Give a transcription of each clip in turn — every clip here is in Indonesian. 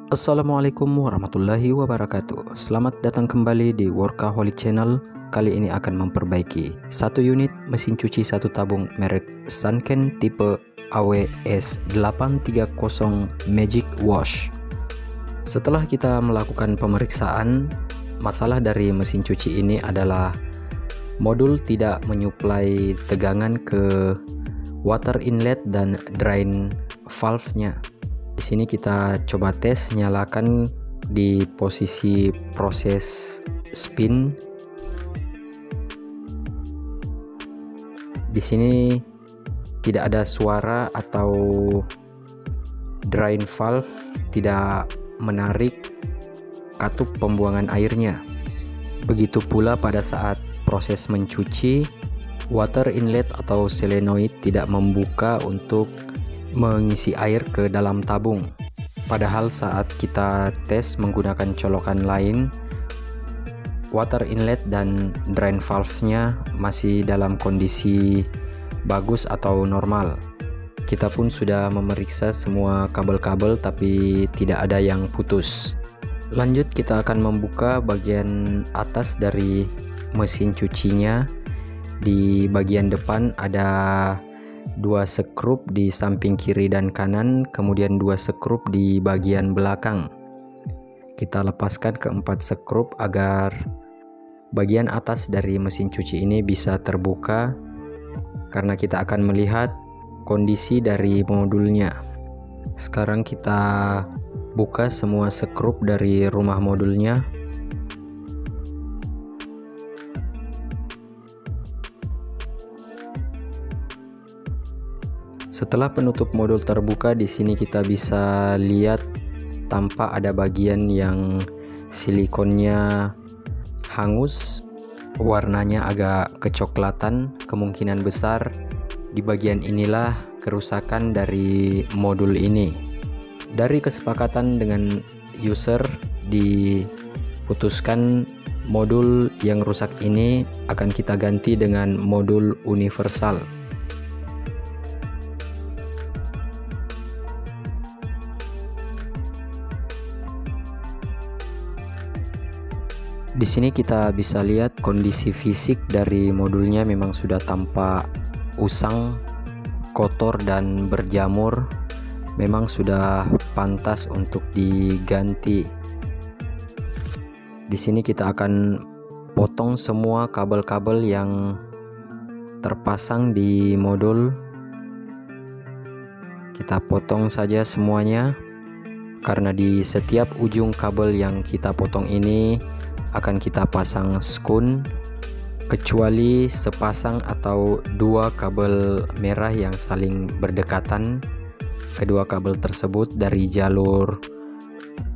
Assalamualaikum warahmatullahi wabarakatuh. Selamat datang kembali di Workaholic Channel. Kali ini akan memperbaiki satu unit mesin cuci satu tabung merek Sanken tipe AWS830 Magic Wash. Setelah kita melakukan pemeriksaan, masalah dari mesin cuci ini adalah modul tidak menyuplai tegangan ke water inlet dan drain valve-nya. Di sini kita coba tes, nyalakan di posisi proses spin. Di sini tidak ada suara atau drain valve tidak menarik katup pembuangan airnya. Begitu pula pada saat proses mencuci, water inlet atau solenoid tidak membuka untuk mengisi air ke dalam tabung. Padahal saat kita tes menggunakan colokan lain, water inlet dan drain valve-nya masih dalam kondisi bagus atau normal. Kita pun sudah memeriksa semua kabel-kabel tapi tidak ada yang putus. Lanjut, kita akan membuka bagian atas dari mesin cucinya. Di bagian depan ada 2 skrup di samping kiri dan kanan, kemudian 2 skrup di bagian belakang. Kita lepaskan keempat skrup agar bagian atas dari mesin cuci ini bisa terbuka, karena kita akan melihat kondisi dari modulnya. Sekarang kita buka semua skrup dari rumah modulnya. Setelah penutup modul terbuka, di sini kita bisa lihat tampak ada bagian yang silikonnya hangus, warnanya agak kecoklatan. Kemungkinan besar di bagian inilah kerusakan dari modul ini. Dari kesepakatan dengan user, diputuskan modul yang rusak ini akan kita ganti dengan modul universal. Di sini kita bisa lihat kondisi fisik dari modulnya memang sudah tampak usang, kotor dan berjamur. Memang sudah pantas untuk diganti. Di sini kita akan potong semua kabel-kabel yang terpasang di modul. Kita potong saja semuanya, karena di setiap ujung kabel yang kita potong ini akan kita pasang skun, kecuali sepasang atau 2 kabel merah yang saling berdekatan. Kedua kabel tersebut dari jalur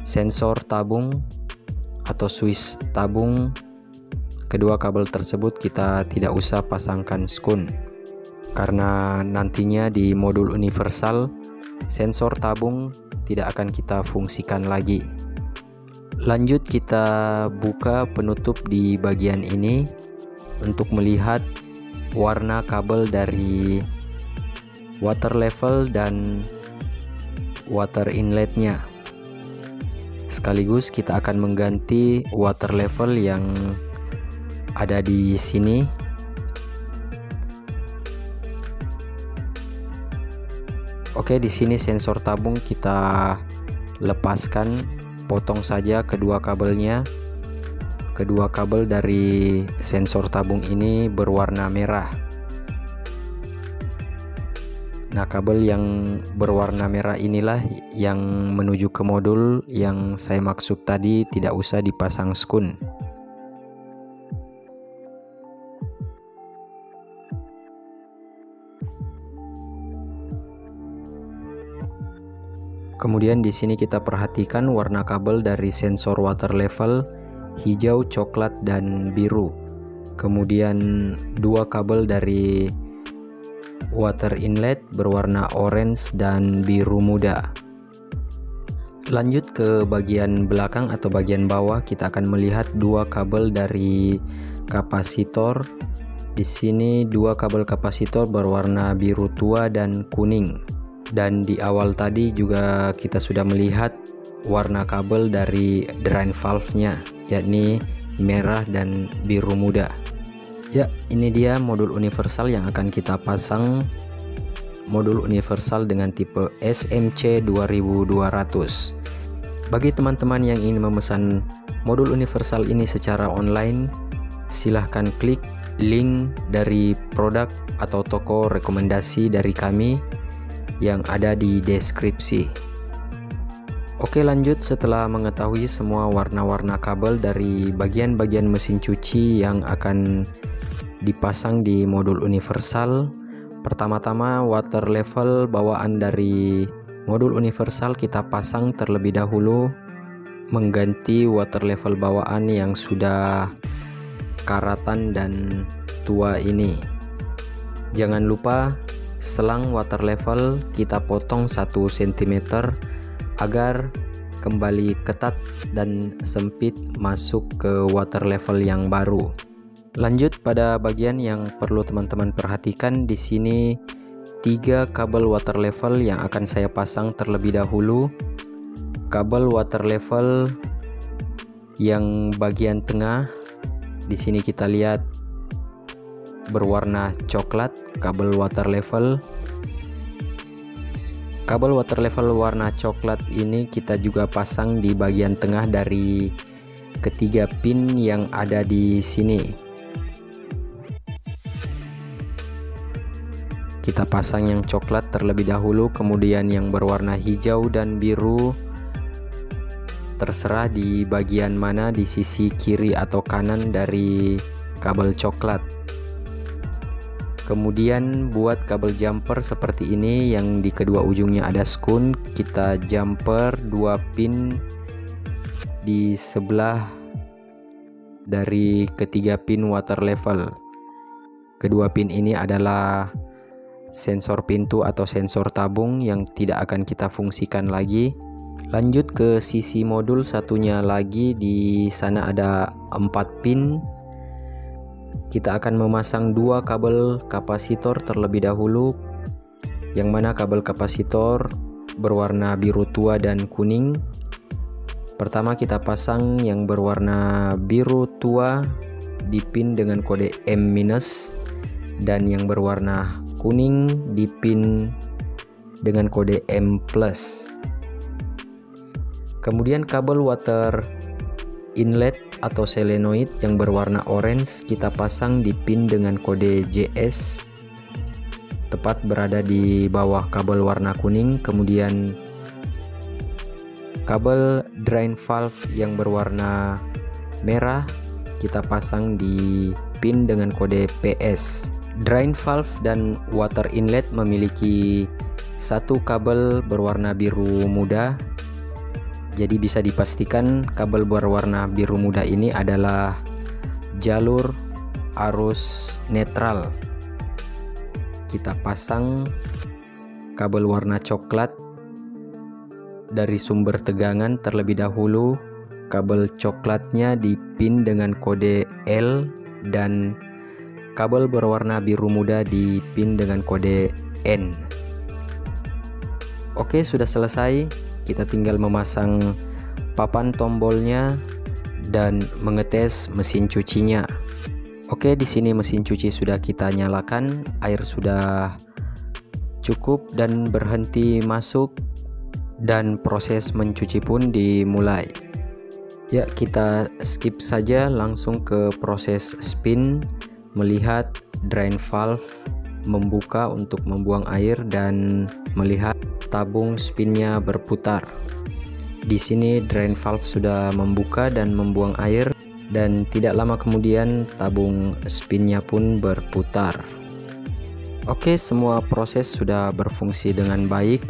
sensor tabung atau switch tabung. Kedua kabel tersebut kita tidak usah pasangkan skun, karena nantinya di modul universal sensor tabung tidak akan kita fungsikan lagi. Lanjut, kita buka penutup di bagian ini untuk melihat warna kabel dari water level dan water inletnya. Sekaligus kita akan mengganti water level yang ada di sini. Oke, di sini sensor tabung kita lepaskan, potong saja kedua kabelnya. Kedua kabel dari sensor tabung ini berwarna merah. Nah, kabel yang berwarna merah inilah yang menuju ke modul yang saya maksud tadi, tidak usah dipasang skun. Kemudian di sini kita perhatikan warna kabel dari sensor water level hijau, coklat, dan biru. Kemudian 2 kabel dari water inlet berwarna orange dan biru muda. Lanjut ke bagian belakang atau bagian bawah, kita akan melihat 2 kabel dari kapasitor. Di sini 2 kabel kapasitor berwarna biru tua dan kuning. Dan di awal tadi juga kita sudah melihat warna kabel dari drain valve-nya, yakni merah dan biru muda. Ya, ini dia modul universal yang akan kita pasang. Modul universal dengan tipe SMC 2200. Bagi teman-teman yang ingin memesan modul universal ini secara online, silahkan klik link dari produk atau toko rekomendasi dari kami yang ada di deskripsi. Oke, lanjut. Setelah mengetahui semua warna-warna kabel dari bagian-bagian mesin cuci yang akan dipasang di modul universal, pertama-tama water level bawaan dari modul universal kita pasang terlebih dahulu, mengganti water level bawaan yang sudah karatan dan tua ini. Jangan lupa selang water level kita potong 1 cm agar kembali ketat dan sempit masuk ke water level yang baru. Lanjut pada bagian yang perlu teman-teman perhatikan. Di sini 3 kabel water level yang akan saya pasang terlebih dahulu. Kabel water level yang bagian tengah, di sini kita lihat berwarna coklat, kabel water level. Kabel water level warna coklat ini kita juga pasang di bagian tengah dari ketiga pin yang ada di sini. Kita pasang yang coklat terlebih dahulu, kemudian yang berwarna hijau dan biru terserah di bagian mana, di sisi kiri atau kanan dari kabel coklat. Kemudian buat kabel jumper seperti ini yang di kedua ujungnya ada skun, kita jumper 2 pin di sebelah dari ketiga pin water level. Kedua pin ini adalah sensor pintu atau sensor tabung yang tidak akan kita fungsikan lagi. Lanjut ke sisi modul satunya lagi, di sana ada 4 pin. Kita akan memasang 2 kabel kapasitor terlebih dahulu, yang mana kabel kapasitor berwarna biru tua dan kuning. Pertama kita pasang yang berwarna biru tua di pin dengan kode M-, dan yang berwarna kuning di pin dengan kode M+. Kemudian kabel water inlet atau solenoid yang berwarna orange kita pasang di pin dengan kode JS, tepat berada di bawah kabel warna kuning. Kemudian kabel drain valve yang berwarna merah kita pasang di pin dengan kode PS. Drain valve dan water inlet memiliki 1 kabel berwarna biru muda. Jadi bisa dipastikan kabel berwarna biru muda ini adalah jalur arus netral. Kita pasang kabel warna coklat dari sumber tegangan terlebih dahulu. Kabel coklatnya di pin dengan kode L dan kabel berwarna biru muda di pin dengan kode N. Oke, sudah selesai. Kita tinggal memasang papan tombolnya dan mengetes mesin cucinya. Oke, di sini mesin cuci sudah kita nyalakan, air sudah cukup dan berhenti masuk, dan proses mencuci pun dimulai. Ya, kita skip saja langsung ke proses spin, melihat drain valve membuka untuk membuang air dan melihat tabung spinnya berputar. Di sini drain valve sudah membuka dan membuang air, dan tidak lama kemudian tabung spinnya pun berputar. Oke, semua proses sudah berfungsi dengan baik.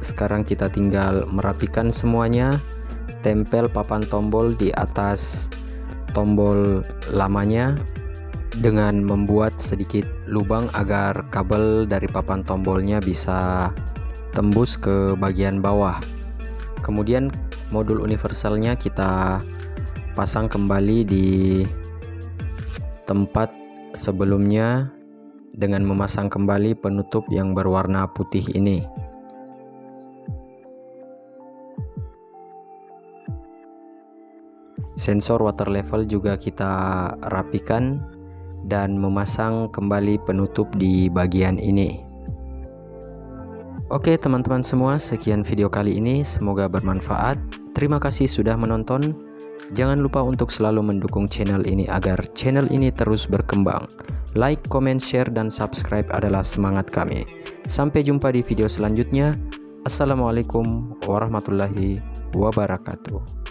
Sekarang kita tinggal merapikan semuanya, tempel papan tombol di atas tombol lamanya dengan membuat sedikit lubang agar kabel dari papan tombolnya bisa tembus ke bagian bawah. Kemudian modul universalnya kita pasang kembali di tempat sebelumnya dengan memasang kembali penutup yang berwarna putih ini. Sensor water level juga kita rapikan dan memasang kembali penutup di bagian ini. Oke teman-teman semua, sekian video kali ini, semoga bermanfaat. Terima kasih sudah menonton. Jangan lupa untuk selalu mendukung channel ini agar channel ini terus berkembang. Like, comment, share, dan subscribe adalah semangat kami. Sampai jumpa di video selanjutnya. Assalamualaikum warahmatullahi wabarakatuh.